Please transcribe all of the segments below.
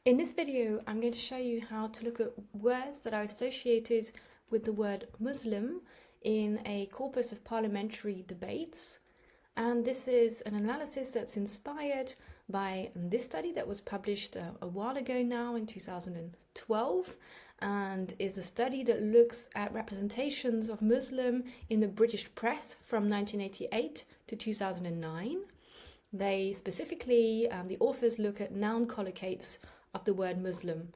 In this video, I'm going to show you how to look at words that are associated with the word Muslim in a corpus of parliamentary debates. And this is an analysis that's inspired by this study that was published a while ago now in 2012, and is a study that looks at representations of Muslim in the British press from 1988 to 2009. They specifically, the authors look at noun collocates of the word Muslim,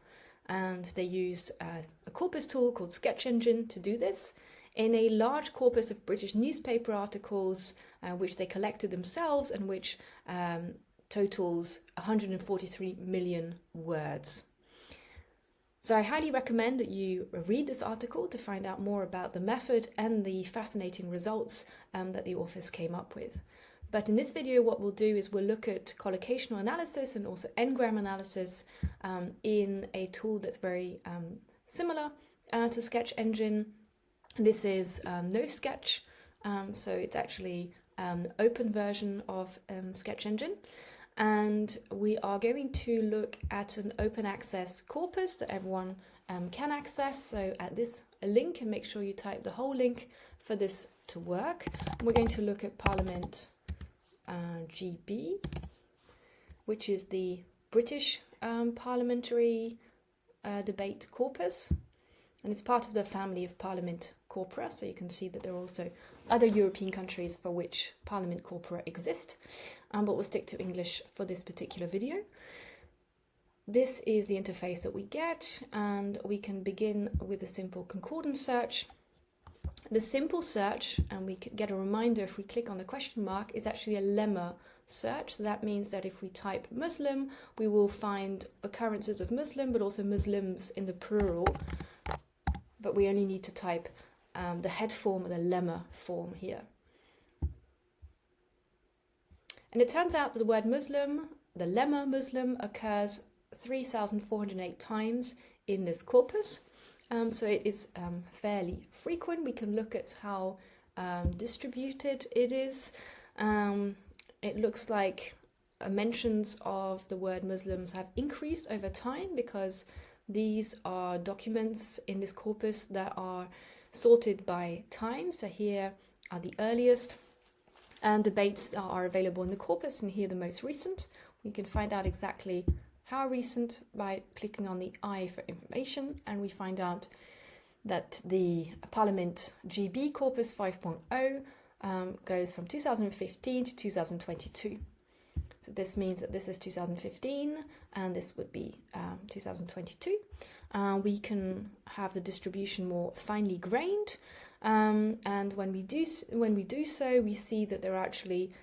and they used a corpus tool called SketchEngine to do this in a large corpus of British newspaper articles which they collected themselves and which totals 143 million words. So I highly recommend that you read this article to find out more about the method and the fascinating results that the authors came up with. But in this video, what we'll do is we'll look at collocational analysis and also n-gram analysis in a tool that's very similar to SketchEngine. This is NoSketch, so it's actually an open version of SketchEngine. And we are going to look at an open access corpus that everyone can access. So at this link, and make sure you type the whole link for this to work. We're going to look at Parliament GB, which is the British parliamentary debate corpus, and it's part of the family of Parliament corpora, so you can see that there are also other European countries for which Parliament corpora exist, but we'll stick to English for this particular video. This is the interface that we get, and we can begin with a simple concordance search. The simple search, and we get a reminder if we click on the question mark, is actually a lemma search. So that means that if we type Muslim, we will find occurrences of Muslim, but also Muslims in the plural. But we only need to type the head form or the lemma form here. And it turns out that the word Muslim, the lemma Muslim, occurs 3,408 times in this corpus. So it is fairly frequent. We can look at how distributed it is. It looks like mentions of the word Muslims have increased over time because these are documents in this corpus that are sorted by time. So here are the earliest debates are available in the corpus, and here the most recent. We can find out exactly how recent by clicking on the I for information, and we find out that the Parliament GB Corpus 5.0 goes from 2015 to 2022. So this means that this is 2015 and this would be 2022. We can have the distribution more finely grained, and when we do so, we see that there are actually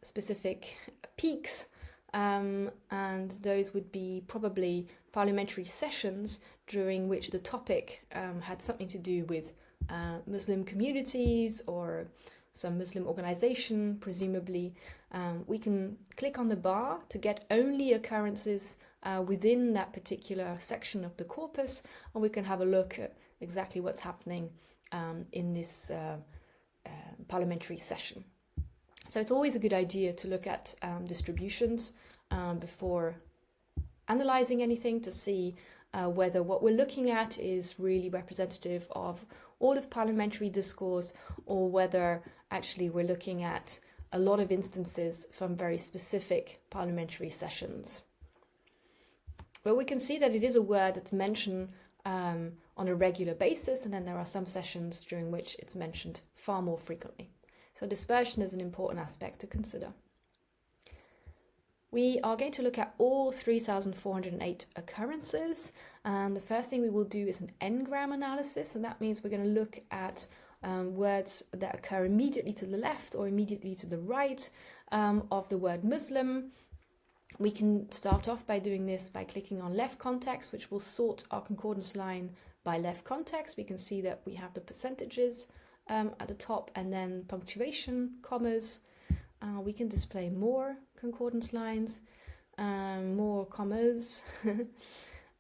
specific peaks. And those would be probably parliamentary sessions during which the topic had something to do with Muslim communities or some Muslim organization, presumably. We can click on the bar to get only occurrences within that particular section of the corpus, and we can have a look at exactly what's happening in this parliamentary session. So it's always a good idea to look at distributions before analyzing anything to see whether what we're looking at is really representative of all of parliamentary discourse, or whether actually we're looking at a lot of instances from very specific parliamentary sessions. But we can see that it is a word that's mentioned on a regular basis, and then there are some sessions during which it's mentioned far more frequently. So dispersion is an important aspect to consider. We are going to look at all 3,408 occurrences, and the first thing we will do is an n-gram analysis, and that means we're going to look at words that occur immediately to the left or immediately to the right of the word Muslim. We can start off by doing this by clicking on left context, which will sort our concordance line by left context. We can see that we have the percentages at the top, and then punctuation, commas. We can display more concordance lines, more commas.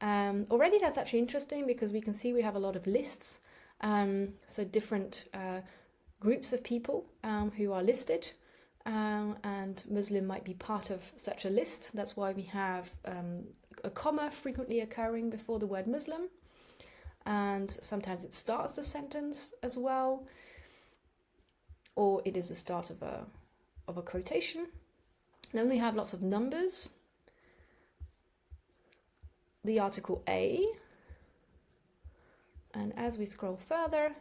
Already that's actually interesting because we can see we have a lot of lists, so different groups of people who are listed, and Muslim might be part of such a list. That's why we have a comma frequently occurring before the word Muslim, and sometimes it starts the sentence as well, or it is the start of a quotation. Then we have lots of numbers, the article A, and as we scroll further,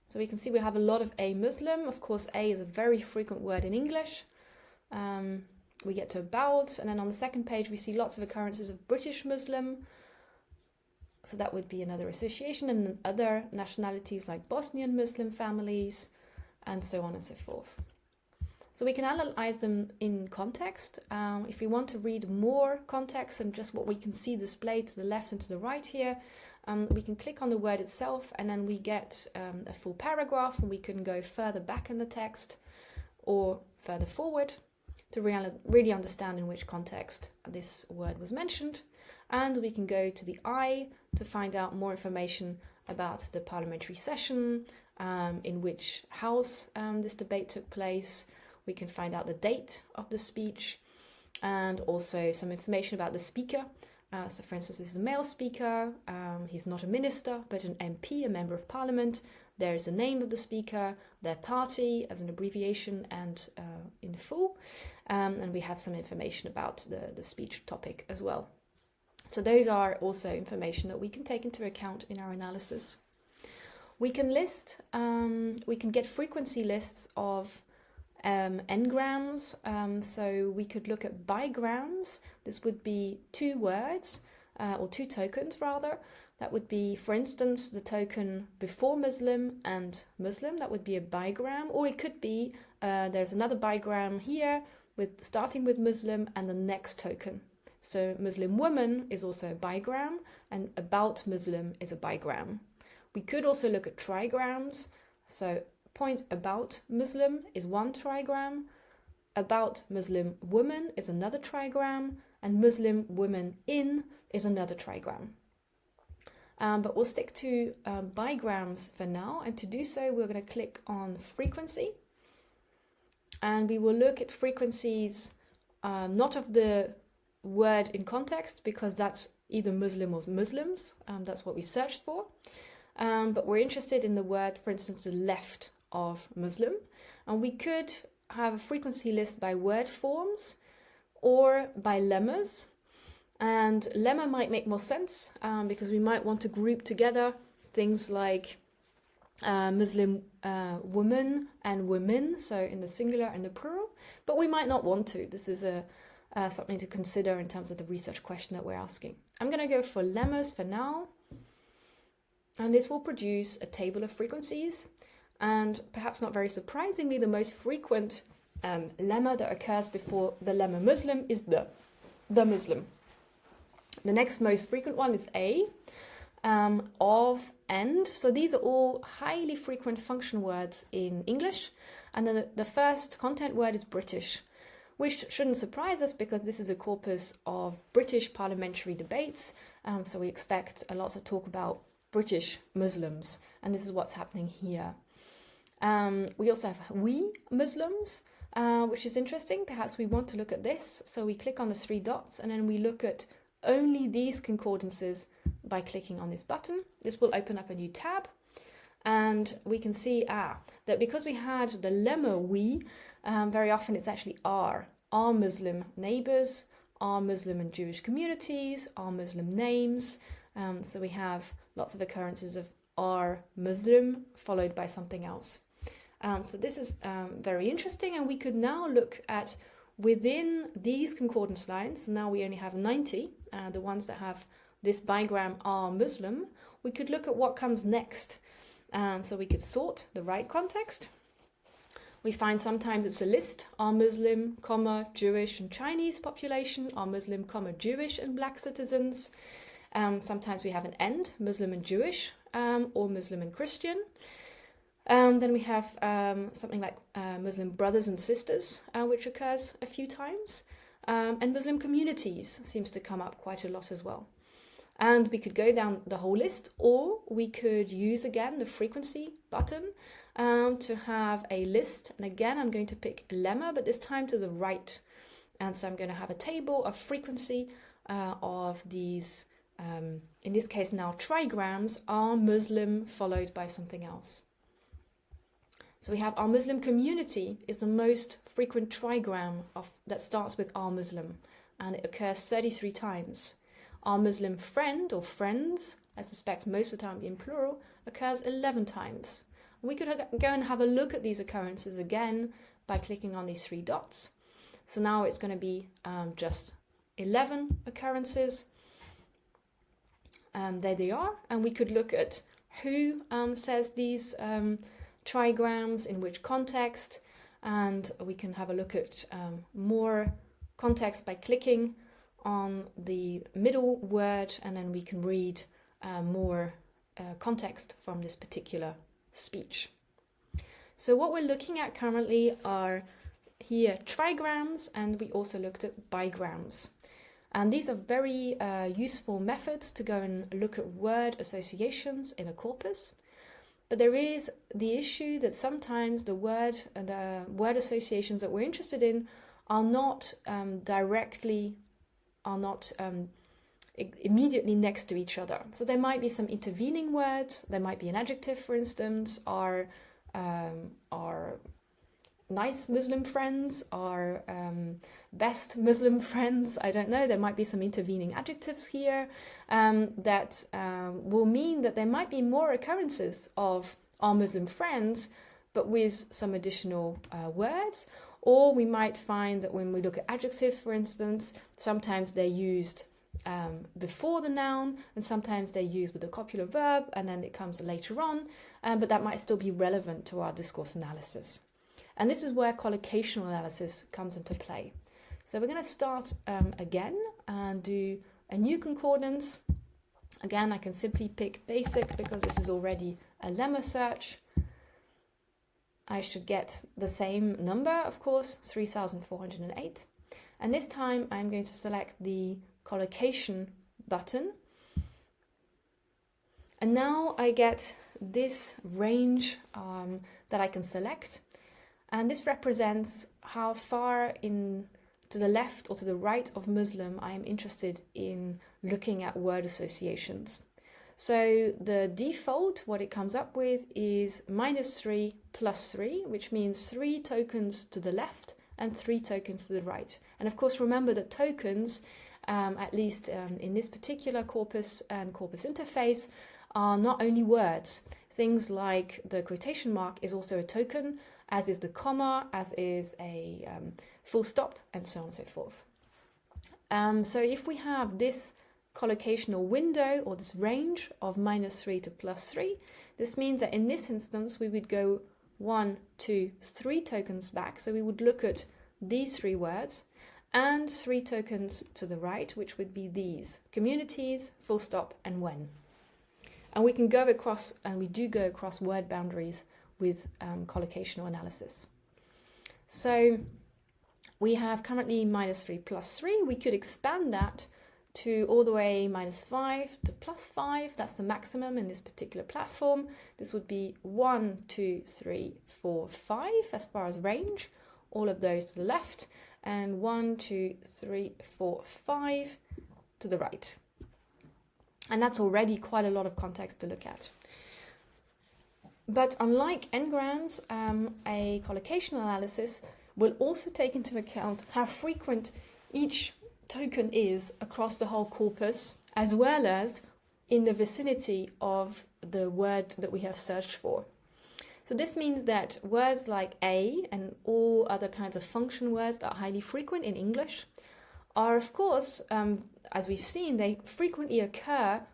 so we can see we have a lot of a Muslim. Of course, a is a very frequent word in English. We get to about, and then on the second page we see lots of occurrences of British Muslim. So that would be another association, and then other nationalities like Bosnian Muslim families, and so on and so forth. So we can analyze them in context. If we want to read more context than just what we can see displayed to the left and to the right here, we can click on the word itself, and then we get a full paragraph, and we can go further back in the text or further forward to really understand in which context this word was mentioned. And we can go to the I to find out more information about the parliamentary session, in which house this debate took place. We can find out the date of the speech, and also some information about the speaker. So for instance, this is a male speaker. He's not a minister, but an MP, a member of parliament. There's the name of the speaker, their party as an abbreviation and in full. And we have some information about the speech topic as well. So those are also information that we can take into account in our analysis. We can list, we can get frequency lists of n-grams. So we could look at bigrams. This would be two words, or two tokens rather. That would be, for instance, the token before Muslim and Muslim. That would be a bigram. Or it could be, there's another bigram here, starting with Muslim and the next token. So Muslim woman is also a bigram, and about Muslim is a bigram. We could also look at trigrams. So point about Muslim is one trigram, about Muslim woman is another trigram, and Muslim women in is another trigram. But we'll stick to bigrams for now, and to do so we're going to click on frequency, and we will look at frequencies not of the word in context, because that's either Muslim or Muslims, that's what we searched for, but we're interested in the word, for instance, the left of Muslim, and we could have a frequency list by word forms or by lemmas. And lemma might make more sense because we might want to group together things like Muslim woman and women, so in the singular and the plural, but we might not want to. This is something to consider in terms of the research question that we're asking. I'm going to go for lemmas for now, and this will produce a table of frequencies, and perhaps not very surprisingly, the most frequent lemma that occurs before the lemma Muslim is the Muslim. The next most frequent one is a, of, and. So these are all highly frequent function words in English. And then the first content word is British, which shouldn't surprise us because this is a corpus of British parliamentary debates. So we expect a lot of talk about British Muslims, and this is what's happening here. We also have we Muslims, which is interesting. Perhaps we want to look at this. So we click on the three dots, and then we look at only these concordances by clicking on this button. This will open up a new tab, and we can see that because we had the lemma we, very often it's actually our Muslim neighbors, our Muslim and Jewish communities, our Muslim names. So we have lots of occurrences of our Muslim followed by something else. So this is very interesting, and we could now look at within these concordance lines. Now we only have 90, the ones that have this bigram are Muslim. We could look at what comes next. So we could sort the right context. We find sometimes it's a list, are Muslim, comma, Jewish and Chinese population, are Muslim, comma, Jewish and black citizens. Sometimes we have an end, Muslim and Jewish, or Muslim and Christian. Then we have something like Muslim brothers and sisters, which occurs a few times. And Muslim communities seems to come up quite a lot as well. And we could go down the whole list, or we could use again the frequency button to have a list. And again, I'm going to pick lemma, but this time to the right. And so I'm going to have a table of frequency of these, in this case now trigrams, are Muslim followed by something else. So we have our Muslim community is the most frequent trigram that starts with our Muslim, and it occurs 33 times. Our Muslim friend or friends, I suspect most of the time in plural, occurs 11 times. We could go and have a look at these occurrences again by clicking on these three dots. So now it's going to be just 11 occurrences. There they are, and we could look at who says these trigrams, in which context, and we can have a look at more context by clicking on the middle word, and then we can read more context from this particular speech. So what we're looking at currently are here trigrams, and we also looked at bigrams. And these are very useful methods to go and look at word associations in a corpus. But there is the issue that sometimes the word associations that we're interested in are not immediately next to each other. So there might be some intervening words. There might be an adjective, for instance, our nice Muslim friends, our best Muslim friends. I don't know. There might be some intervening adjectives here that will mean that there might be more occurrences of our Muslim friends, but with some additional words. Or we might find that when we look at adjectives, for instance, sometimes they're used before the noun, and sometimes they're used with a copular verb, and then it comes later on, but that might still be relevant to our discourse analysis. And this is where collocational analysis comes into play. So we're going to start again and do a new concordance. Again, I can simply pick basic because this is already a lemma search. I should get the same number, of course, 3,408. And this time I'm going to select the collocation button. And now I get this range that I can select. And this represents how far to the left or to the right of Muslim I am interested in looking at word associations. So the default, what it comes up with is -3 + 3, which means 3 tokens to the left and 3 tokens to the right. And of course, remember that tokens, at least in this particular corpus and corpus interface, are not only words. Things like the quotation mark is also a token, as is the comma, as is a full stop, and so on and so forth. So if we have this collocational window or this range of -3 to +3, this means that in this instance we would go 1, 2, 3 tokens back. So we would look at these 3 words and 3 tokens to the right, which would be these: communities, full stop, and when. And we can go across, and we do go across word boundaries with collocational analysis. So we have currently -3 + 3. We could expand that to all the way -5 to +5. That's the maximum in this particular platform. This would be 1, 2, 3, 4, 5 as far as range, all of those to the left, and 1, 2, 3, 4, 5 to the right. And that's already quite a lot of context to look at. But unlike n-grams, a collocational analysis will also take into account how frequent each token is across the whole corpus, as well as in the vicinity of the word that we have searched for. So this means that words like a and all other kinds of function words that are highly frequent in English are, of course, as we've seen, they frequently occur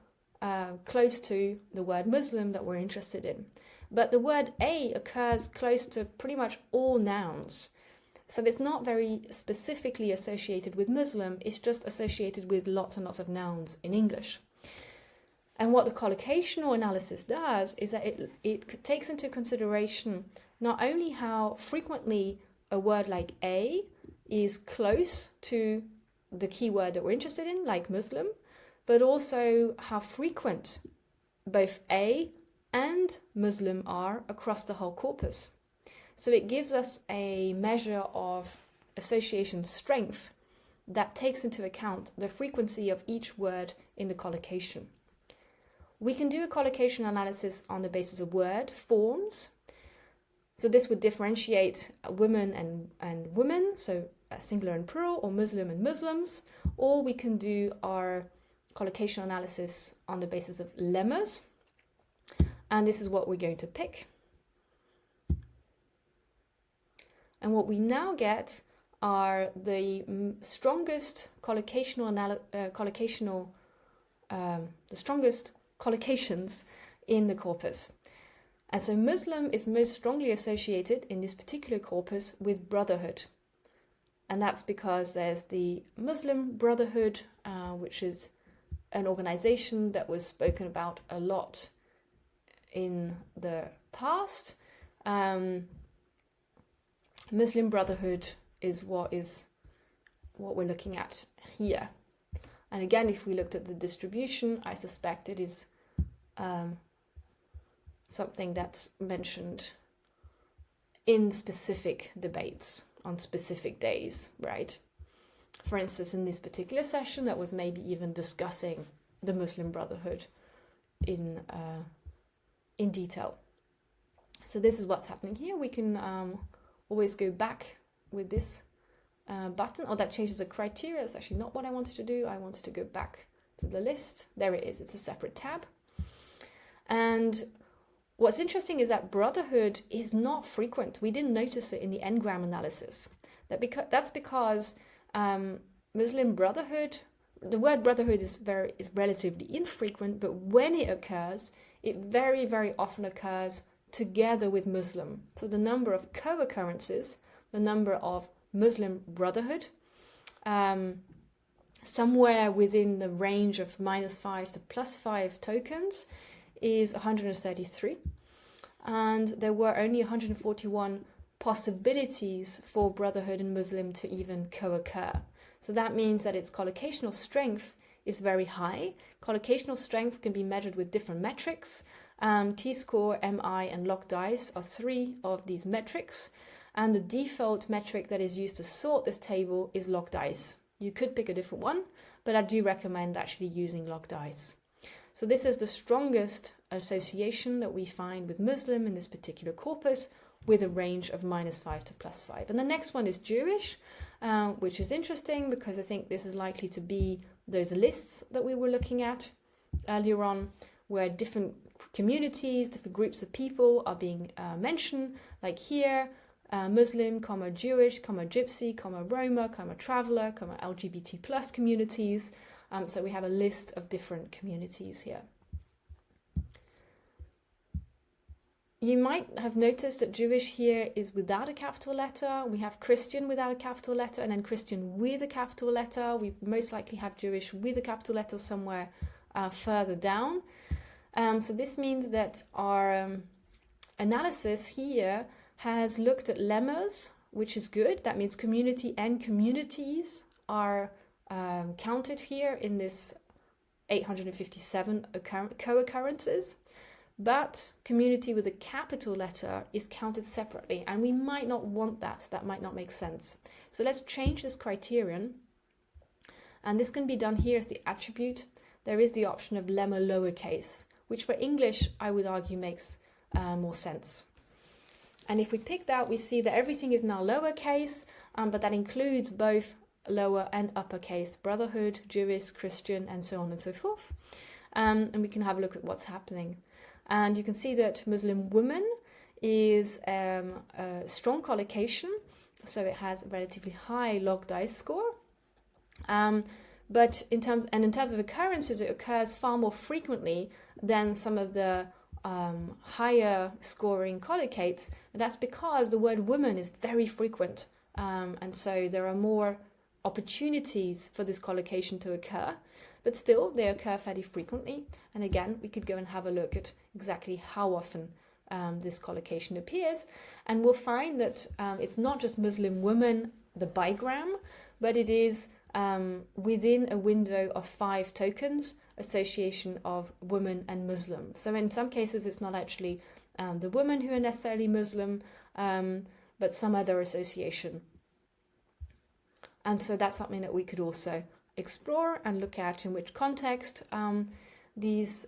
close to the word Muslim that we're interested in. But the word a occurs close to pretty much all nouns. So it's not very specifically associated with Muslim, it's just associated with lots and lots of nouns in English. And what the collocational analysis does is that it takes into consideration not only how frequently a word like a is close to the keyword that we're interested in, like Muslim, but also how frequent both a and Muslim are across the whole corpus. So it gives us a measure of association strength that takes into account the frequency of each word in the collocation. We can do a collocation analysis on the basis of word forms. So this would differentiate women and women, so singular and plural, or Muslim and Muslims, or we can do our collocation analysis on the basis of lemmas, and this is what we're going to pick. And what we now get are the strongest collocations in the corpus. And so Muslim is most strongly associated in this particular corpus with brotherhood. And that's because there's the Muslim Brotherhood, which is an organization that was spoken about a lot in the past. Muslim Brotherhood is what we're looking at here. And again, if we looked at the distribution, I suspect it is something that's mentioned in specific debates on specific days, right? For instance, in this particular session, that was maybe even discussing the Muslim Brotherhood in detail. So this is what's happening here. We can always go back with this button. Oh, that changes the criteria. That's actually not what I wanted to do. I wanted to go back to the list. There it is. It's a separate tab. And what's interesting is that brotherhood is not frequent. We didn't notice it in the n-gram analysis. That's because Muslim Brotherhood, the word brotherhood is relatively infrequent, but when it occurs, it very, very often occurs together with Muslim. So the number of co-occurrences, the number of Muslim Brotherhood, somewhere within the range of -5 to +5 tokens is 133. And there were only 141 possibilities for Brotherhood and Muslim to even co-occur. So that means that its collocational strength is very high. Collocational strength can be measured with different metrics. T-score, MI, and log dice are 3 of these metrics. And the default metric that is used to sort this table is log dice. You could pick a different one, but I do recommend actually using log dice. So this is the strongest association that we find with Muslim in this particular corpus, with a range of -5 to +5. And the next one is Jewish, which is interesting because I think this is likely to be those lists that we were looking at earlier on, where different communities, different groups of people are being mentioned, like here, Muslim, Jewish, Gypsy, Roma, traveler, LGBT plus communities. So we have a list of different communities here. You might have noticed that Jewish here is without a capital letter. We have Christian without a capital letter, and then Christian with a capital letter. We most likely have Jewish with a capital letter somewhere further down. So this means that our analysis here has looked at lemmas, which is good. That means community and communities are counted here in this 857 co-occurrences. But community with a capital letter is counted separately, and we might not want that. That might not make sense. So let's change this criterion. And this can be done here as the attribute. There is the option of lemma lowercase, which for English, I would argue, makes more sense. And if we pick that, we see that everything is now lowercase, but that includes both lower and uppercase, Brotherhood, Jewish, Christian, and so on and so forth. And we can have a look at what's happening. And you can see that Muslim woman is a strong collocation, so it has a relatively high log dice score. But in terms of occurrences, it occurs far more frequently than some of the higher scoring collocates. And that's because the word woman is very frequent, and so there are more opportunities for this collocation to occur. But still, they occur fairly frequently. And again, we could go and have a look at exactly how often this collocation appears. And we'll find that it's not just Muslim woman, the bigram, but it is within a window of 5 tokens, association of woman and Muslim. So in some cases, it's not actually the women who are necessarily Muslim, but some other association. And so that's something that we could also explore and look at in which context these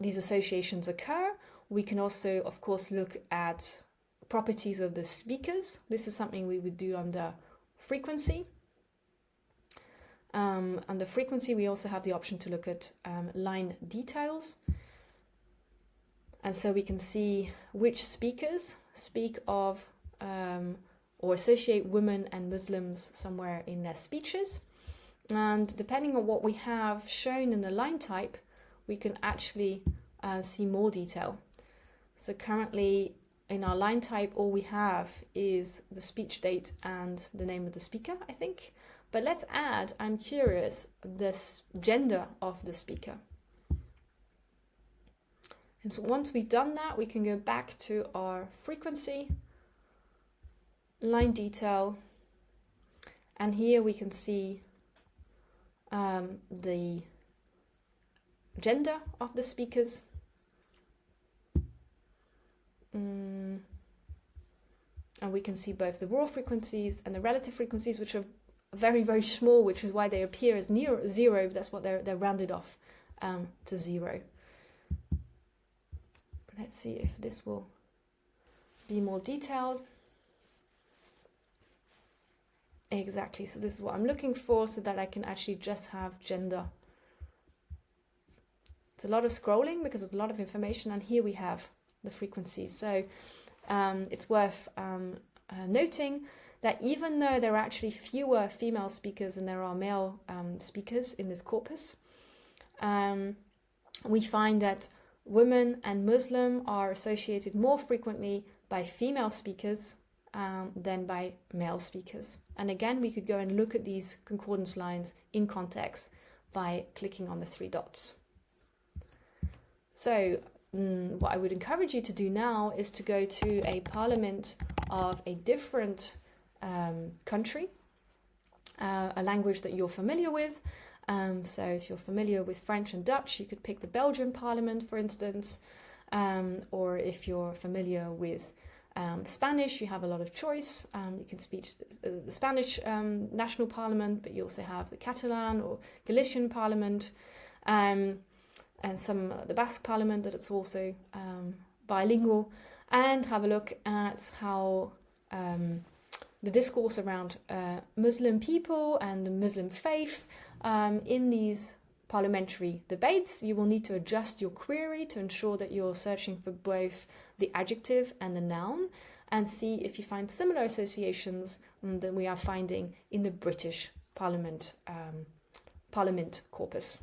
associations occur. We can also, of course, look at properties of the speakers. This is something we would do under frequency. Under frequency, we also have the option to look at line details. And so we can see which speakers speak of or associate women and Muslims somewhere in their speeches. And depending on what we have shown in the line type, we can actually see more detail. So currently in our line type, all we have is the speech date and the name of the speaker, I think. But let's add, I'm curious, the gender of the speaker. And so once we've done that, we can go back to our frequency, line detail, and here we can see the gender of the speakers. And we can see both the raw frequencies and the relative frequencies, which are very, very small, which is why they appear as near zero. That's what they're rounded off to zero. Let's see if this will be more detailed. Exactly, so this is what I'm looking for, so that I can actually just have gender. It's a lot of scrolling because there's a lot of information, and here we have the frequencies. So it's worth noting that even though there are actually fewer female speakers than there are male speakers in this corpus, we find that women and Muslim are associated more frequently by female speakers than by male speakers. And again, we could go and look at these concordance lines in context by clicking on the three dots. So what I would encourage you to do now is to go to a parliament of a different country, a language that you're familiar with. So if you're familiar with French and Dutch, you could pick the Belgian parliament, for instance, or if you're familiar with Spanish, you have a lot of choice. You can speak the Spanish national parliament, but you also have the Catalan or Galician parliament, and the Basque parliament that it's also bilingual, and have a look at how the discourse around Muslim people and the Muslim faith in these parliamentary debates. You will need to adjust your query to ensure that you're searching for both the adjective and the noun, and see if you find similar associations that we are finding in the British parliament corpus.